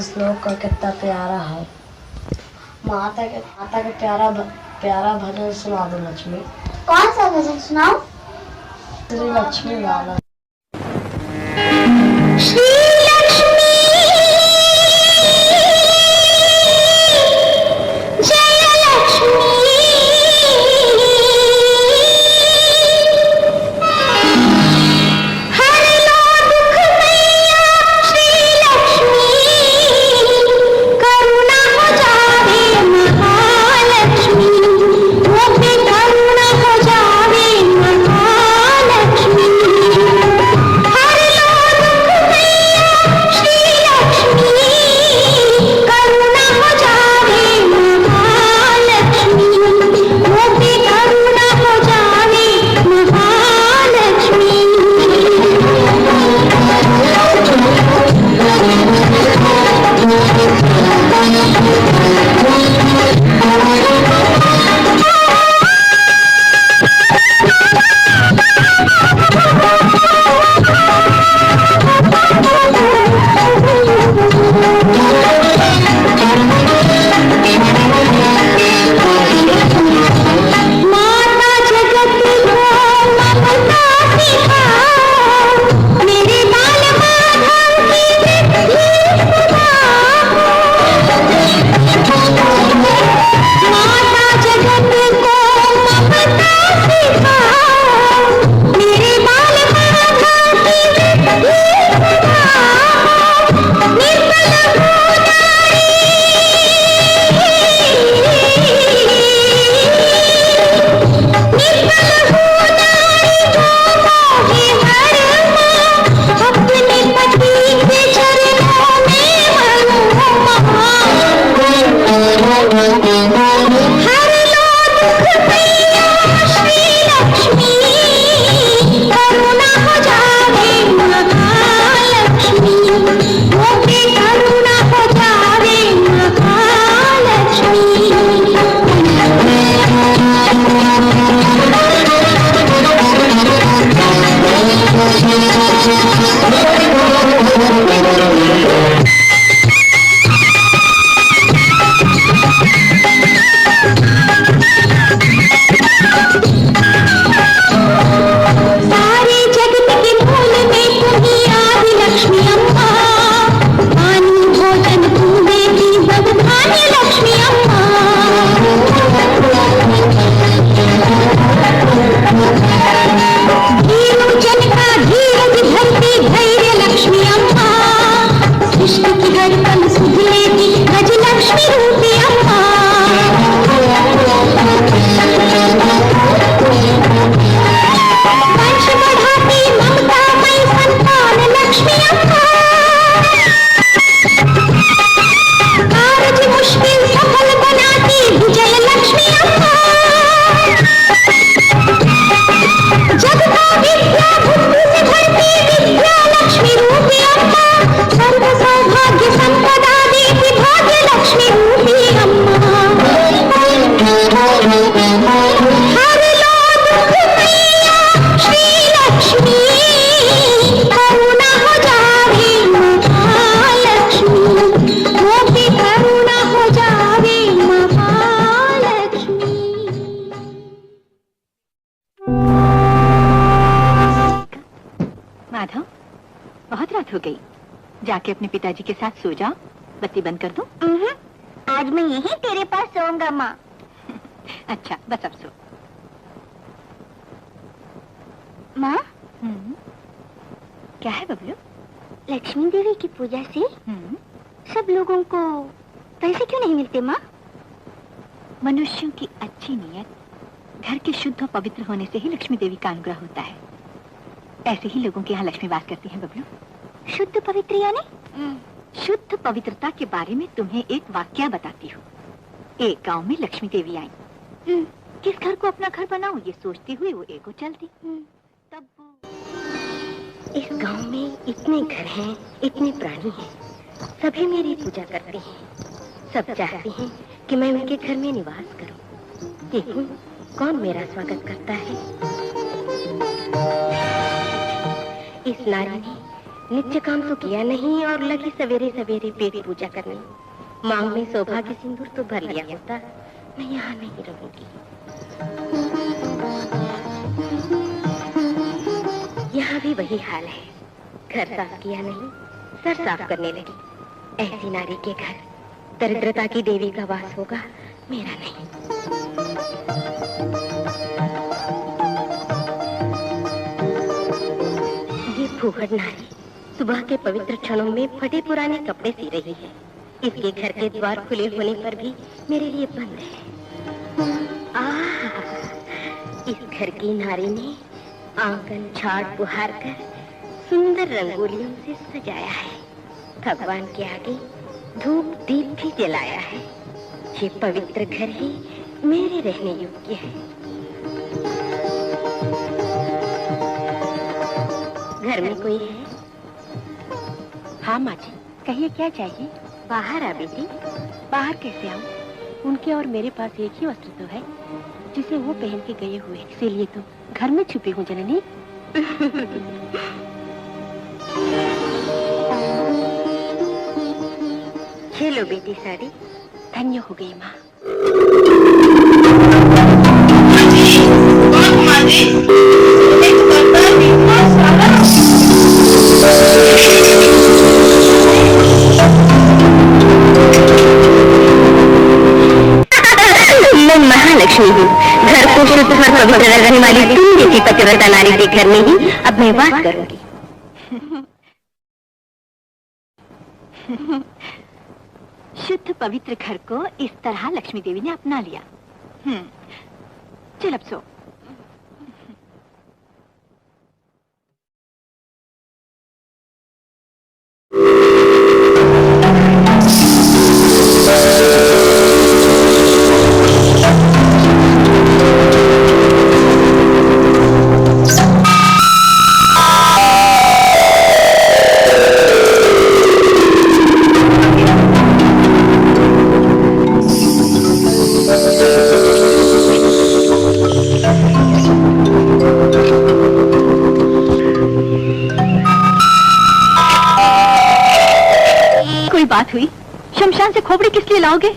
इस लोक का कितना प्यारा है। माता के प्यारा भजन सुना दो लक्ष्मी। कौन सा भजन सुनाओ? श्री लक्ष्मी वाला। श्री लक्ष्मी जय लक्ष्मी हर लो दुख मैया श्री लक्ष्मी करुणा हो जावे महालक्ष्मी वो भी करुणा हो जावे महालक्ष्मी हर लो दुख मैया श्री लक्ष्मी करुणा हो जावे महालक्ष्मी वो भी करुणा हो जावे महालक्ष्मी माता जगत को ममता सिखाओ मेरे बाल माधव की विधि सुनाओ माता जगत को ममता सिखाओ मेरे बाल माधव की विधि सुनाओ निर्मल अपने पति के चरणों में हर लो दुख मैया श्री लक्ष्मी करुणा हो जावे महालक्ष्मी वो भी करुणा हो जावे सारे जगत के मूल में तुम्ही आदि लक्ष्मी अम्मा पानी भोजन तुम्हें दी बदधानी लक्ष्मी अम्मा धीरोजन का धीरज धरती धैर्य लक्ष्मी अम्मा सृष्टि की हर पल सुध लेती गज लक्ष्मी रूपी अम्मा वंश बढ़ाती ममतामयी संतान लक्ष्मी अम्मा कारज मुश्किल सफल बनाती विजय लक्ष्मी अम्मा जगता विद्या बुद्धि से भरती विद्या लक्ष्मी रूपी अम्मा सर्व सौभाग्य संपदा देती भाग्य लक्ष्मी रूपी अम्मा हर लो दुख मैया श्री लक्ष्मी करुणा हो जावे महालक्ष्मी वो भी करुणा हो जावे महालक्ष्मी माधव, बहुत रात हो गई, जाके अपने पिताजी के साथ सो जाओ। बत्ती बंद कर दो। आज मैं यहीं तेरे पास सोऊंगा माँ। अच्छा, बस अब सो। माँ, क्या है बबलू? लक्ष्मी देवी की पूजा से सब लोगों को पैसे क्यों नहीं मिलते माँ? मनुष्यों की अच्छी नीयत, घर के शुद्ध और पवित्र होने से ही लक्ष्मी देवी का अनुग्रह होता है। ऐसे ही लोगों के यहाँ लक्ष्मी वास करती है बबलू। शुद्ध पवित्र यानी? शुद्ध पवित्रता के बारे में तुम्हें एक वाक्या बताती हूँ। एक गांव में लक्ष्मी देवी आई। किस घर को अपना घर बनाऊं ये सोचती हुई वो एक को चलती। तब इस गांव में इतने घर हैं, इतने प्राणी हैं, सभी मेरी पूजा करते हैं। सब चाहते हैं कि मैं उनके घर में निवास करूं। देखूं कौन मेरा स्वागत करता है। इस नारी ने नित्य काम तो किया नहीं और लगी सवेरे सवेरे पेट पूजा करने। मांग में सौभाग्य सिंदूर तो भर लिया होता, मैं यहाँ नहीं रहूंगी। यहाँ भी वही हाल है, घर साफ किया नहीं, सर साफ करने लगी। ऐसी नारी के घर दरिद्रता की देवी का वास होगा, मेरा नहीं। ये फूहड़ नारी सुबह के पवित्र क्षणों में फटे पुराने कपड़े सी रही है। इसके घर के द्वार खुले होने पर भी मेरे लिए बंद है। इस घर की नारी ने आंगन झाड़ बुहार कर सुंदर रंगोलियों से सजाया है। भगवान के आगे धूप दीप भी जलाया है। ये पवित्र घर ही मेरे रहने योग्य है। घर में कोई है? हाँ माँ जी, कहिए क्या चाहिए? बाहर आ बेटी। बाहर कैसे आऊँ? उनके और मेरे पास एक ही वस्त्र तो है जिसे वो पहन के गए हुए, इसीलिए तो घर में छुपी हूँ जननी। लो बेटी साड़ी। धन्य हो गई माँ। मैं महालक्ष्मी हूँ। घर को शुद्ध और पवित्र रखने वाली तुम जैसी पतिव्रता नारी के घर में ही अब मैं वास करूंगी। शुद्ध पवित्र घर को इस तरह लक्ष्मी देवी ने अपना लिया। चल अब सो। बात हुई? शमशान से खोपड़ी किस लिए लाओगे?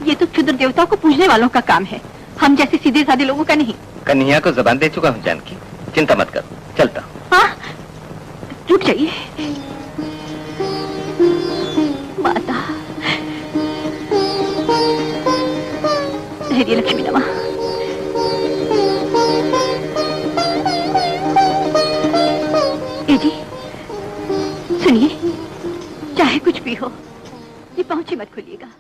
ये तो क्षुद्र देवताओं को पूजने वालों का काम है, हम जैसे सीधे साधे लोगों का नहीं। कन्हैया को जबान दे चुका हूँ जानकी, चिंता मत कर, चलता। हाँ, रुक जाइए माता। धैर्य लक्ष्मी नमः। ए जी सुनिए, चाहे कुछ भी हो ये पहुंची मत खोलिएगा।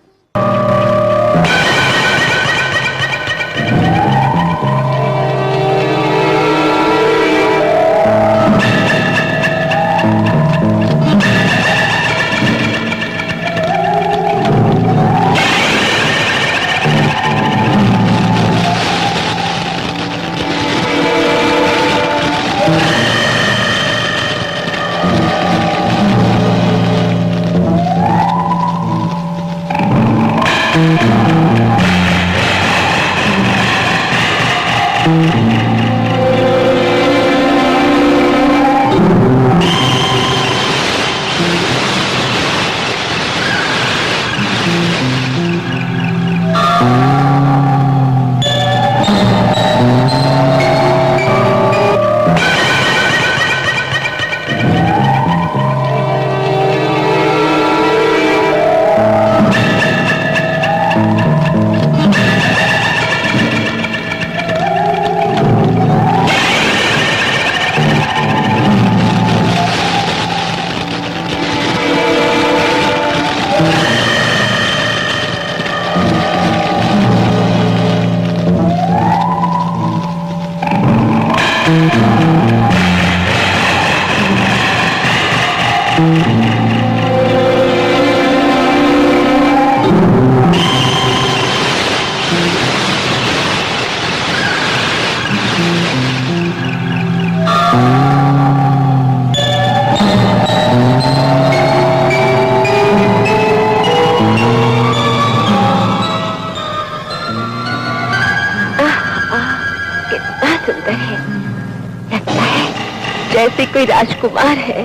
जैसे कोई राजकुमार है।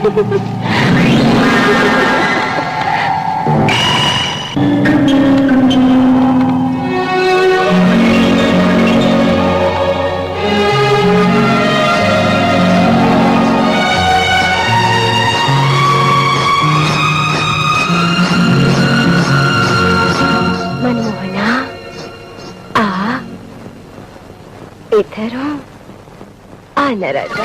मनमोहना, आ इधर हो, आना राजा।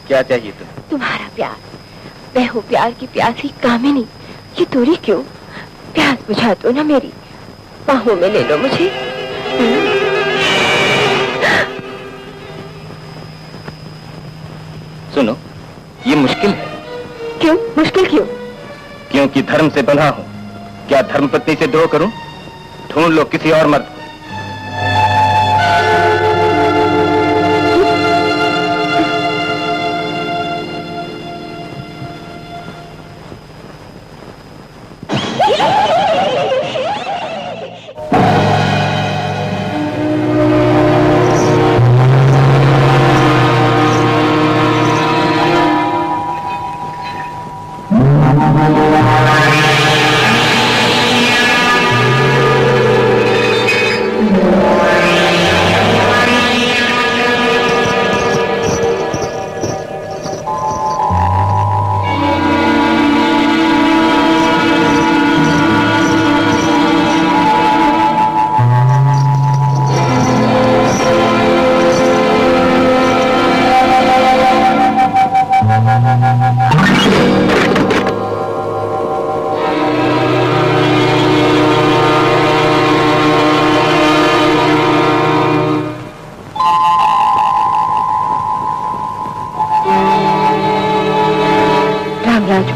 क्या चाहिए तुम्हें? तुम्हारा प्यार। मैं हूँ प्यार की प्यासी कामिनी। ये दूरी क्यों? प्यास बुझा दो ना मेरी, बाहों में ले लो मुझे। सुनो, ये मुश्किल है। क्यों मुश्किल क्यों? क्योंकि धर्म से बंधा हूं। क्या धर्मपत्नी से द्रोह करूं? ढूंढ लो किसी और मर्द को।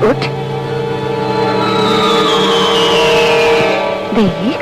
उठ, देख।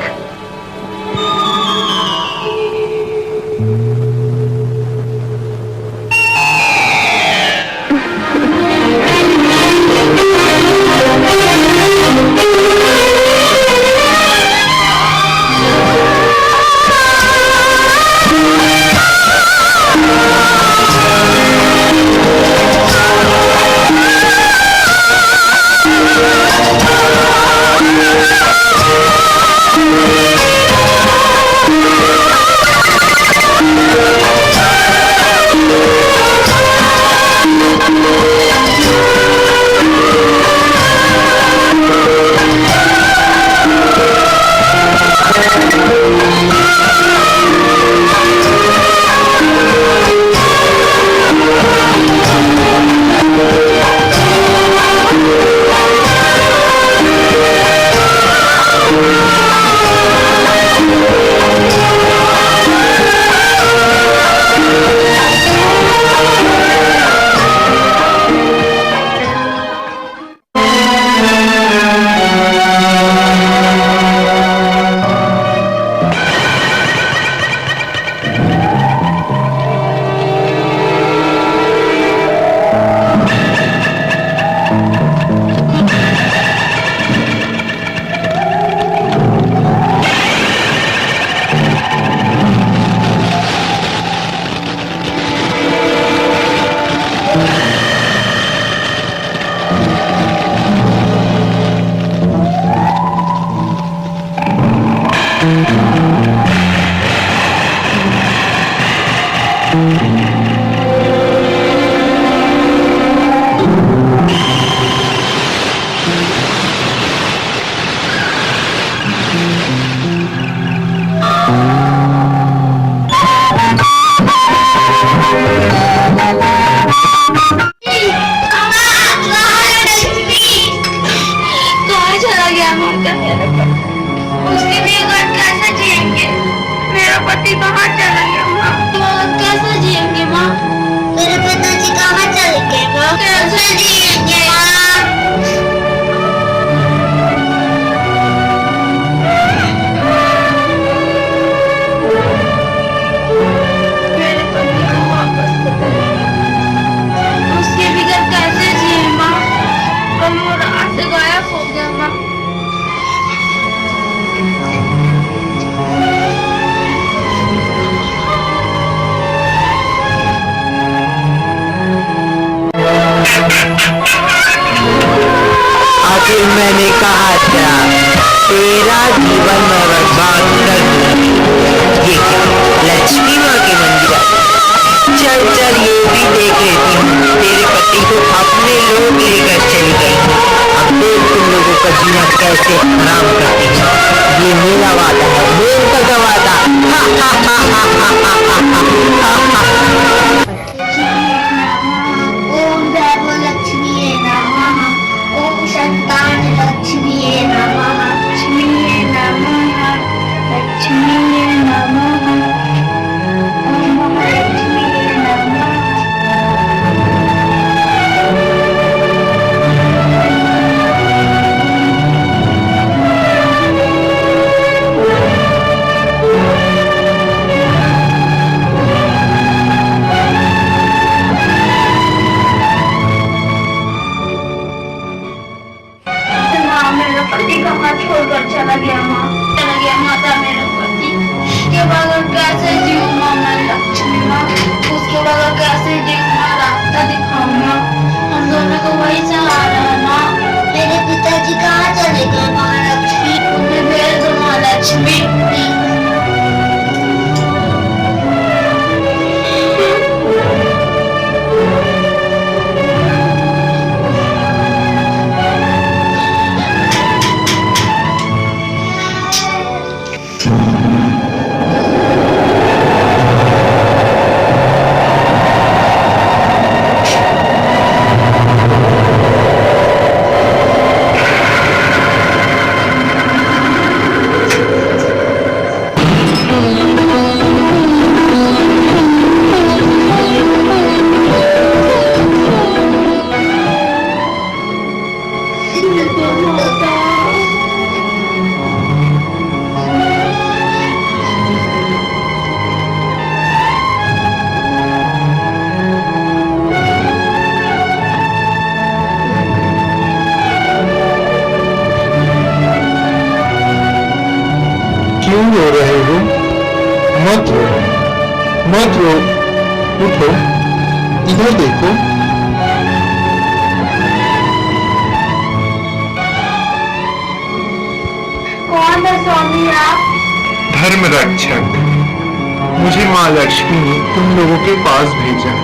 आखिर मैंने कहा था तेरा जीवन में बर्बाद कर दूंगी। ये क्या लक्ष्मी माँ के मंदिर? चल चल ये भी देख लेती हूँ। तेरे पति को अपने लोग लेकर चली गई। अब देख तुम लोगों का जीना कैसे हराम करती है। ये मेरा वादा है, मेरे का वादा। कैसे जीऊँ माँ मैं लक्ष्मी माँ, उसके बगैर कैसे जीऊँ माँ, रास्ता दिखाओ माँ, हम दोनों को वही सहारा है माँ। मेरे पिताजी कहाँ चले गए महालक्ष्मी, उन्हें भेज दो महालक्ष्मी। क्यों रो रहे हो? मत रो, मत रो, उठो, इधर देखो। कौन है स्वामी आप? धर्म रक्षक। मुझे माँ लक्ष्मी ने तुम लोगों के पास भेजा।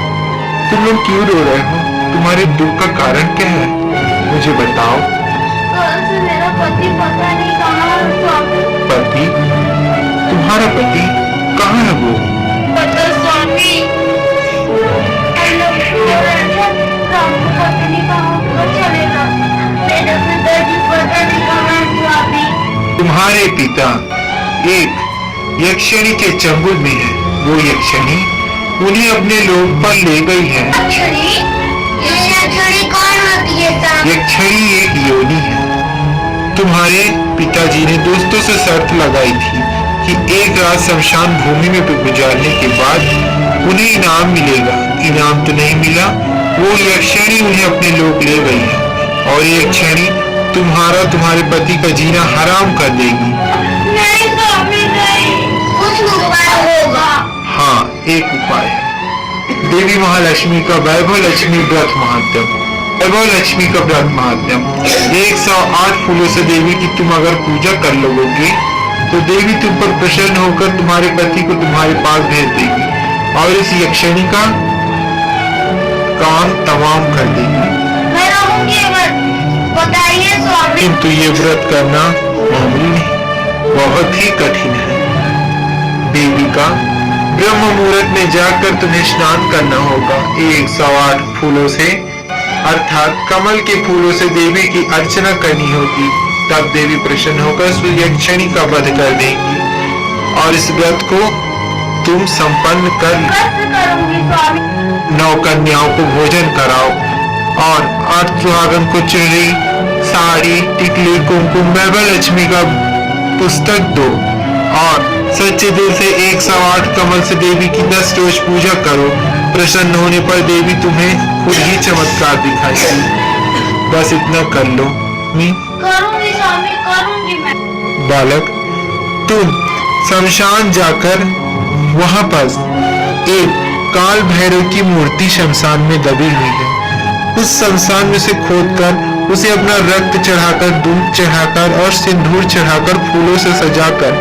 तुम लोग क्यों रो रहे हो? तुम्हारे दुख का कारण क्या है? मुझे बताओ। कल से मेरा पति पता नहीं कहाँ है स्वामी। पति? तुम्हारा पति कहाँ है वो? पता स्वामी, हम लोग सो रहे थे, हमको पता नहीं कहाँ पर चलेगा। मेरे पिताजी पता नहीं कहाँ है स्वामी। तुम्हारे पिता एक यक्षिणी के चंगुल में है। वो यक्षिणी उन्हें अपने लोक पर ले गई है। यक्षिणी? ये यक्षिणी कौन होती है स्वामी? यक्षिणी एक योनि है। तुम्हारे पिताजी ने दोस्तों से शर्त लगाई थी कि एक रात शमशान भूमि में गुजारने के बाद उन्हें इनाम मिलेगा। इनाम तो नहीं मिला, वो यक्षिणी उन्हें अपने लोक ले गई है और ये यक्षिणी तुम्हारे पति का जीना हराम कर देगी। नहीं स्वामी नहीं, कुछ उपाय होगा। हाँ, एक उपाय है। देवी महालक्ष्मी का वैभव लक्ष्मी व्रत महात्म्य। वैभव लक्ष्मी का व्रत महात्म्य 108 फूलों से देवी की तुम अगर पूजा कर लोगे तो देवी तुम पर प्रसन्न होकर तुम्हारे पति को तुम्हारे पास भेज देगी और इस यक्षिणी का काम तमाम कर देगी। मैं रहूंगी मत, बताइए स्वामी। किंतु ये व्रत करना मामूली नहीं, बहुत ही कठिन है। देवी का ब्रह्म मुहूर्त में जाकर तुम्हें स्नान करना होगा। 108 फूलों से अर्थात कमल के फूलों से देवी की अर्चना करनी होगी। तब देवी प्रसन्न होकर उस यक्षिणी का वध कर देगी और इस व्रत को तुम संपन्न कर कैसे करूंगी स्वामी? 9 कन्याओं को भोजन कराओ और 8 सुहागन को चुनरी, साड़ी, टिकली, कुमकुम, वैभव लक्ष्मी का पुस्तक दो और सच्चे दिल से 108 कमल से देवी की 10 रोज पूजा करो। प्रसन्न होने पर देवी तुम्हें खुद ही चमत्कार दिखाएगी। बस इतना कर लो। करूंगी स्वामी, करूंगी मैं। बालक, तुम शमशान जाकर वहां पर एक काल भैरव की मूर्ति शमशान में दबी हुई है। उस शमशान में से खोदकर उसे अपना रक्त चढ़ाकर, दूध चढ़ाकर और सिंदूर चढ़ाकर, फूलों से सजाकर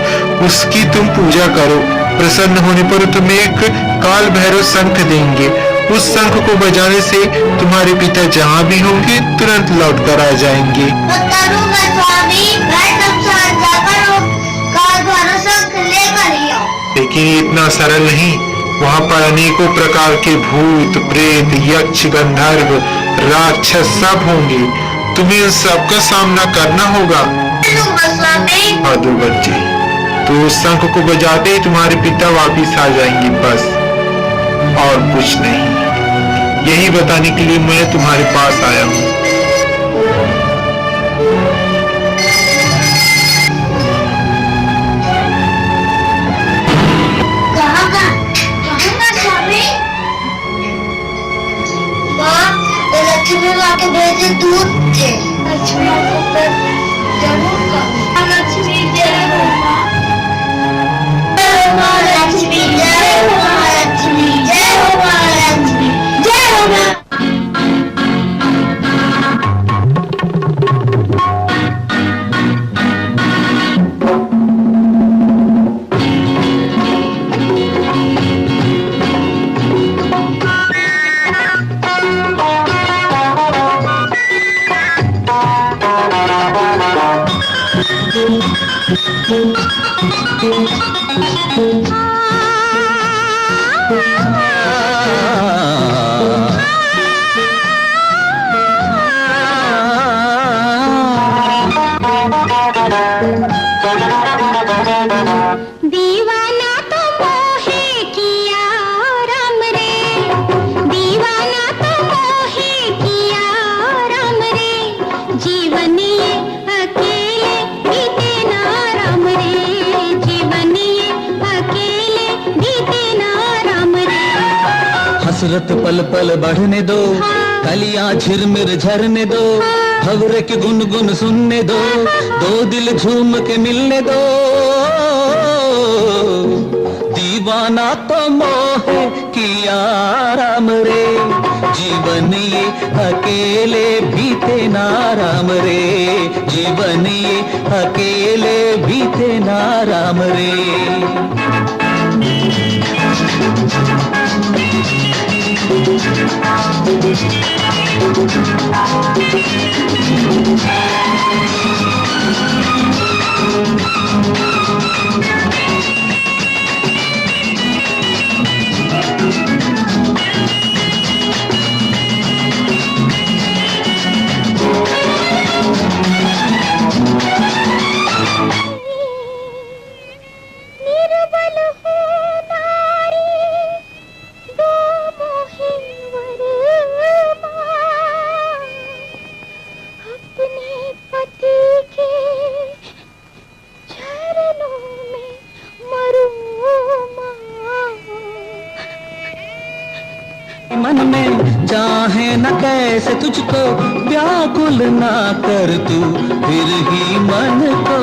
उसकी तुम पूजा करो। प्रसन्न होने पर तुम्हें एक काल भैरव शंख देंगे। उस शंख को बजाने से तुम्हारे पिता जहाँ भी होंगे तुरंत लौट कर आ जाएंगे। करूंगा स्वामी, मैं शमशान जाकर वो काल भैरव शंख लेकर ही आऊं। लेकिन ये इतना सरल नहीं। वहाँ पर अनेकों प्रकार के भूत, प्रेत, यक्ष, गंधर्व, राक्षस सब होंगे। तुम्हें इन सब का सामना करना होगा। स्वामी, बहादुर बच्चे, तो उस शंख को बजाते ही तुम्हारे पिता वापिस आ जाएंगे, बस और कुछ नहीं। यही बताने के लिए मैं तुम्हारे पास आया हूँ। स्वामी, लक्ष्मी माँ के भेजे दूध थे। लक्ष्मी माँ को जरूर लक्ष्मी जय हो माँ, लक्ष्मी दीवाना तो मोहे किया राम रे, दीवाना तो मोहे किया राम रे, जीवन ये अकेले बीते ना राम रे, जीवन ये अकेले बीते ना राम रे। हसरत पल पल बढ़ने दो, कलियां झिरमिर झरने दो, भंवरे के गुनगुन सुनने दो, दो दिल झूम के मिलने दो। दीवाना तो मोहे किया राम रे, जीवन ये अकेले बीते ना राम रे, जीवन ये अकेले बीते ना राम रे। निर्बल हो नारी दो मोहे वरमान, अपने पति के चरणों में मरूं मां। मन में चाहे न कैसे तुझको व्याकुल ना कर तू फिर ही मन को,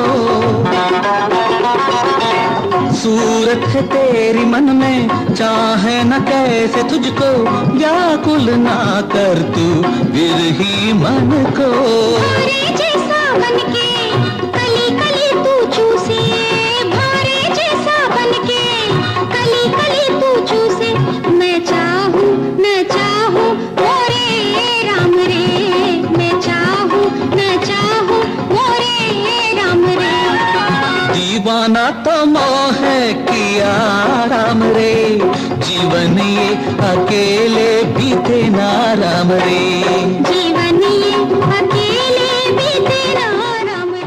सूरत है तेरी मन में चाहे न कैसे तुझको व्याकुल ना कर तू फिर ही मन को। भारे जैसा बनके कली कली तू चूसे, भारे जैसा बनके कली कली तू चूसे, मैं चाहूं न चाहूं मोरे राम रे, मैं चाहूं न चाहूं मोरे राम रे। दीवाना तो मोहे किया राम रे, जीवन ये अकेले बीते ना राम रे, जीवन ये अकेले बीते ना राम रे।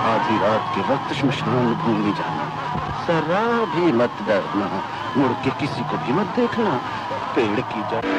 आधी रात के वक्त श्मशान भूमि जाना, जरा भी मत डरना, मुड़ के किसी को भी मत देखना, पेड़ की जड़।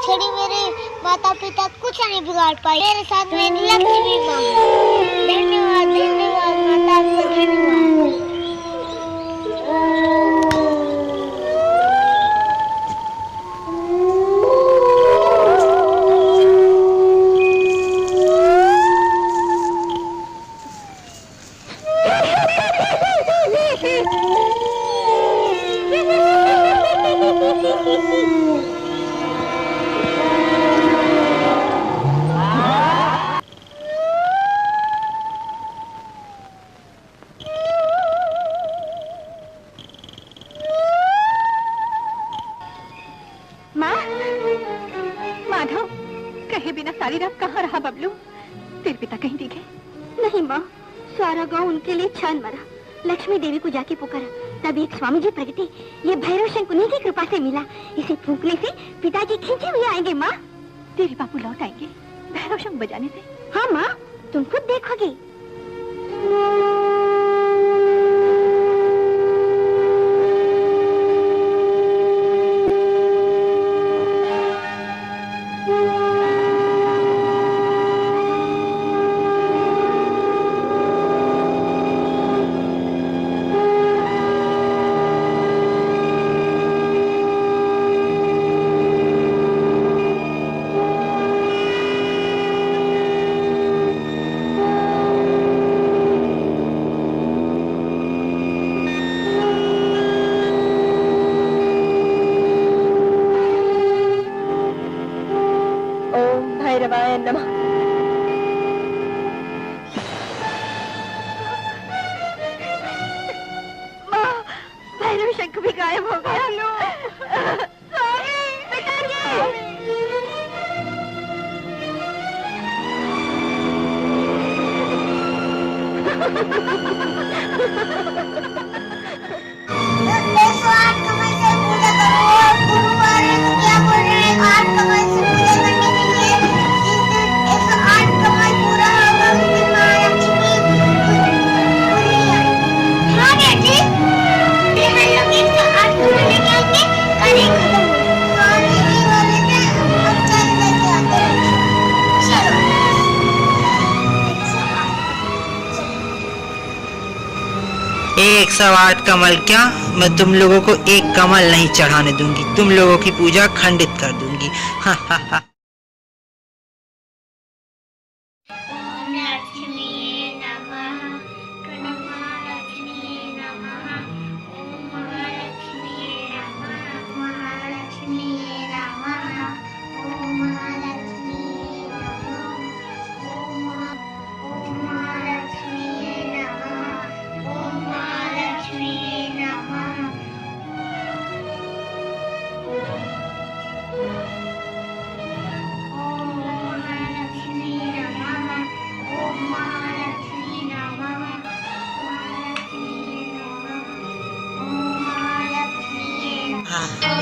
छड़ी मेरे माता पिता कुछ नहीं बिगाड़ पाई। मेरे साथ मेरी लक्ष्मी माँ है। सारी रात कहाँ रहा बबलू? तेरे पिता कहीं दिखे? नहीं माँ, सारा गांव उनके लिए छान मरा। लक्ष्मी देवी को जाके पुकारा, तब एक स्वामी जी प्रगटे। ये भैरव शंकर उन्हीं की कृपा से मिला। इसे फूंकने से पिताजी खींचे हुए आएंगे माँ। तेरे बापू लौट आएंगे भैरव शंख बजाने से? हाँ माँ, तुम खुद देखोगे। एक 108 कमल क्या, मैं तुम लोगों को एक कमल नहीं चढ़ाने दूंगी। तुम लोगों की पूजा खंडित कर दूंगी। हा हा हा।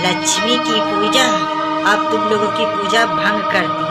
लक्ष्मी की पूजा, अब तुम लोगों की पूजा भंग कर दी।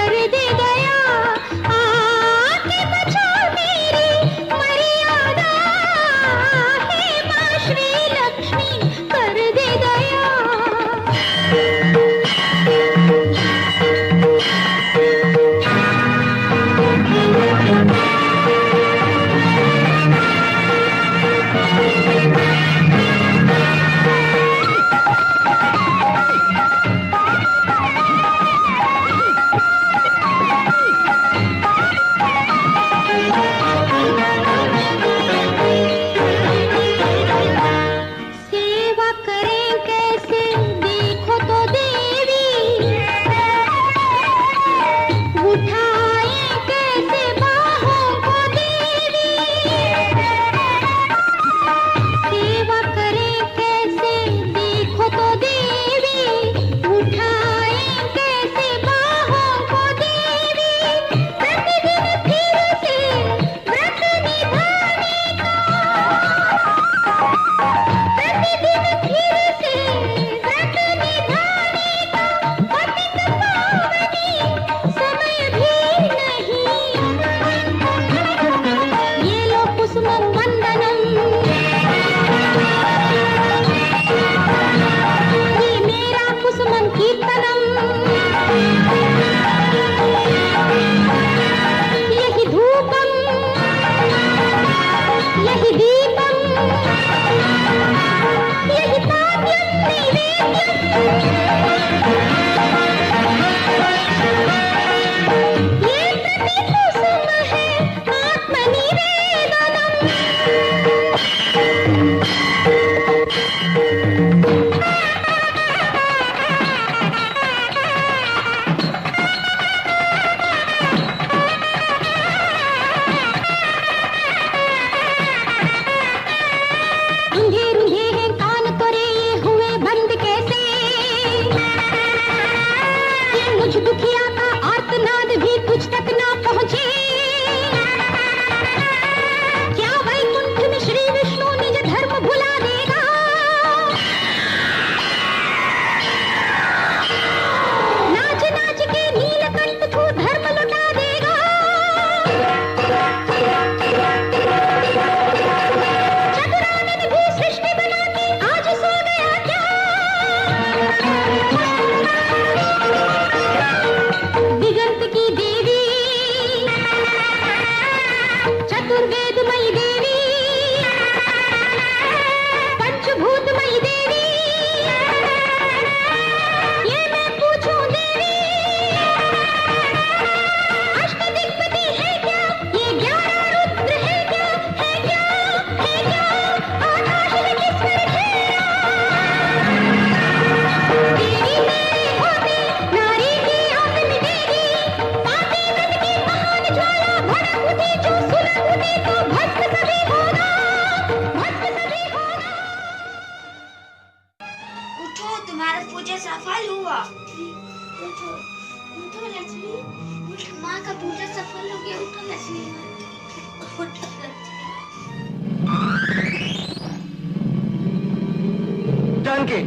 कर दे दया, आके बचा मेरी मर्यादा, हे माँ श्री लक्ष्मी कर दे दया। सेवा करें कैसे देखो तो देवी, उठाएं कैसे बाहों को देवी, सेवा करें कैसे देखो तो देवी, उठाएं कैसे बाहों को देवी, प्रतिदिन फिर से व्रत निभाने का, प्रतिदिन फिर से व्रत निभाने का, पतित पावनी समय भी नहीं। ये लो कुसुमं वंदनम, ये मेरा कुसुमं कीर्तनम, यही धूपम, यही दीपम, यही पाद्यम नैवेद्यम, ये प्रति कुसुम है आत्मनिवेदनम। रुंधे रुंधे हैं कान तोरे ये हुए बंद कैसे, ये मुझ दुखिया का आर्तनाद भी तुझ तक ना पहुंचे। क्या वैकुंठ में श्री विष्णु निज धर्म भुला देगा, नाच नाच के नीलकंठ तू धर्म लुटा देगा। चतुरानन भी सृष्टि बना के आज सो गया क्या, दिगंत की देवी, चतुर्वेदमयी देवी, पंचभूतमयी देवी, ये मैं पूछूं देवी, अष्टदिक्पति है क्या, ये 11 रुद्र है क्या, है क्या, है क्या, आकाश में किसने घेरा, देवी मेरे होते नारी की आंख मिटेगी, पापी मन की महान ज्वाला भड़क उठी जो सुलग उठी तो भस्म सभी होगा, भस्म सभी होगा। उठो, तुम्हारा पूजा सफल हुआ। उठो, उठो लक्ष्मी, माँ का पूजा सफल हो गया। उठो लक्ष्मी, उठो लक्ष्मी। जानकी,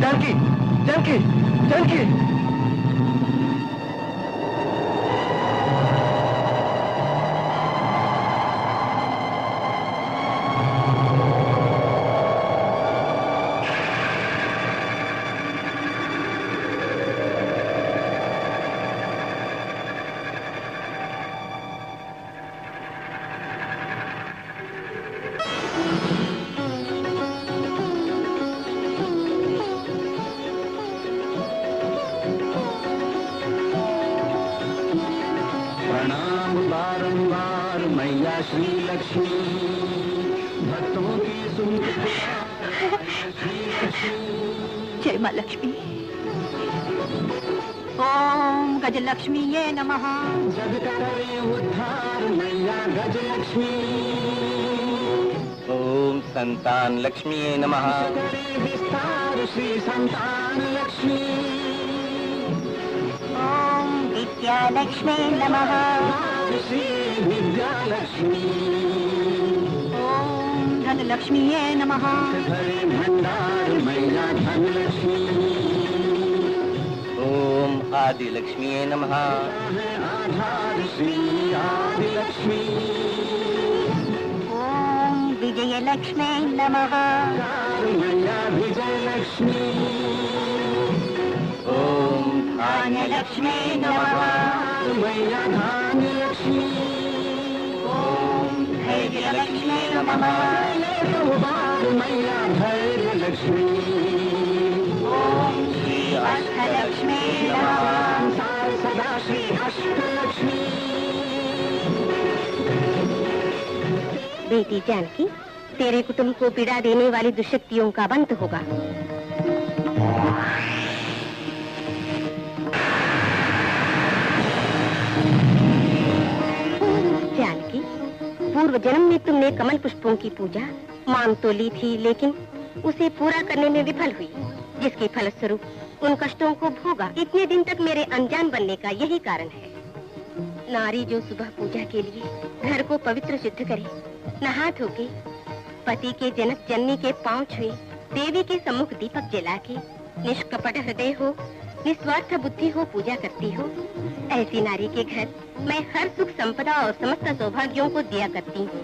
जानकी, जानकी, जानकी। प्रणाम बारंबार मैया श्री लक्ष्मी, भक्तों की सुनते श्री लक्ष्मी। जय माँ लक्ष्मी। ओम गजलक्ष्मी ये नमः। जग करे उद्धार मैया गज लक्ष्मी। ओम संतान लक्ष्मी नमः। करे विस्तार श्री संतान लक्ष्मी। ओम विद्यालक्ष्मी नमः। श्री विद्यालक्ष्मी। ओम धन लक्ष्मी नमः। भंडार मैया धन लक्ष्मी। ओम आदि लक्ष्मी नमः। आधार श्री आदि लक्ष्मी। ओम विजय लक्ष्मी नमः। मैया विजय लक्ष्मी। ओम धान्य लक्ष्मी नमः। मैया धान्य लक्ष्मी। ओम धैर्य लक्ष्मी नमः। मैया धैर्य लक्ष्मी। ओम श्री अष्टलक्ष्मी नमः। सदा श्री अष्टलक्ष्मी। बेटी जानकी, तेरे कुटुंब को पीड़ा देने वाली दुष्शक्तियों का अंत होगा। जानकी, पूर्व जन्म में तुमने कमल पुष्पों की पूजा मान तो ली थी, लेकिन उसे पूरा करने में विफल हुई, जिसके फलस्वरूप उन कष्टों को भोगा। इतने दिन तक मेरे अनजान बनने का यही कारण है। नारी जो सुबह पूजा के लिए घर को पवित्र शुद्ध करे, नहा धोके पति के जनक जननी के पांव छुए, देवी के सम्मुख दीपक जला के निष्कपट हृदय हो, निस्वार्थ बुद्धि हो पूजा करती हो, ऐसी नारी के घर मैं हर सुख संपदा और समस्त सौभाग्यों को दिया करती हूँ।